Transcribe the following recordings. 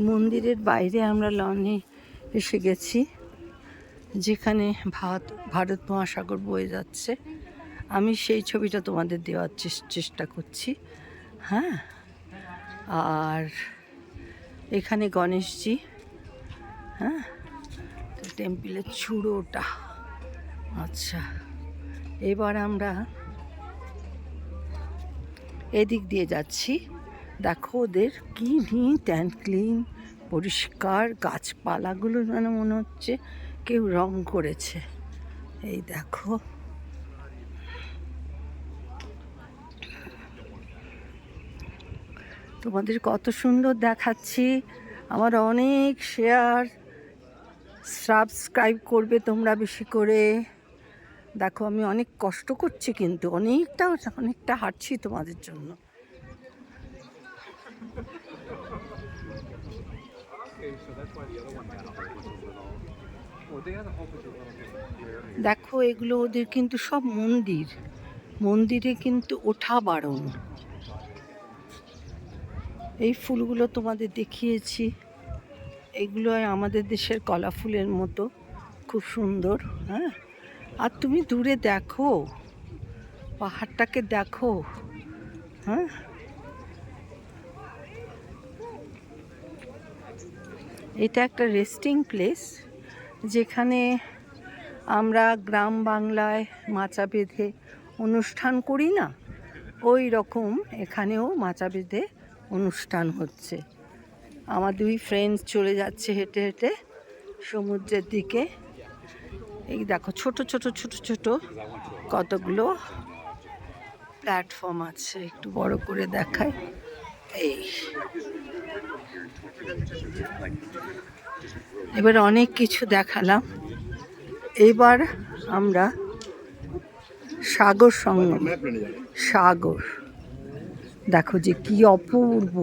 মন্দিরের বাইরে আমরা লনে এসে গেছি, যেখানে ভারত মহাসাগর বয়ে যাচ্ছে। আমি সেই ছবিটা তোমাদের দেওয়ার চেষ্টা করছি। হ্যাঁ, আর এখানে গণেশজি, হ্যাঁ, টেম্পলের চূড়োটা। আচ্ছা, এবার আমরা এদিক দিয়ে যাচ্ছি। দেখো ওদের কি নিট অ্যান্ড ক্লিন, পরিষ্কার। গাছপালাগুলো যেন মনে হচ্ছে কেউ রং করেছে। এই দেখো, তোমাদের কত সুন্দর দেখাচ্ছি। আমার অনেক শেয়ার, সাবস্ক্রাইব করবে তোমরা বেশি করে। দেখো আমি অনেক কষ্ট করছি, কিন্তু অনেকটা হাঁটছি তোমাদের জন্য। দেখো এগুলো ওদের কিন্তু সব মন্দিরে কিন্তু ওঠা বারণ। এই ফুলগুলো তোমাদের দেখিয়েছি, এগুলো আমাদের দেশের কলা ফুলের মতো, খুব সুন্দর। হ্যাঁ, আর তুমি দূরে দেখো, পাহাড়টাকে দেখো। হ্যাঁ, এটা একটা রেস্টিং প্লেস, যেখানে আমরা গ্রাম বাংলায় মাচা বেঁধে অনুষ্ঠান করি না, ওই রকম এখানেও মাচা বেঁধে অনুষ্ঠান হচ্ছে। আমার দুই ফ্রেন্ডস চলে যাচ্ছে হেঁটে হেঁটে সমুদ্রের দিকে। এই দেখো ছোট ছোট ছোট ছোট কতগুলো প্ল্যাটফর্ম আছে, একটু বড় করে দেখায়। এই এবার অনেক কিছু দেখালাম, এবার আমরা সাগর সঙ্গম। সাগর দেখো যে কি অপূর্ব।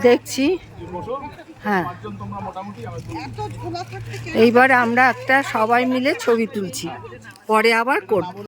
দেখছি, হ্যাঁ, এইবার আমরা একটা সবাই মিলে ছবি তুলছি, পরে আবার করব।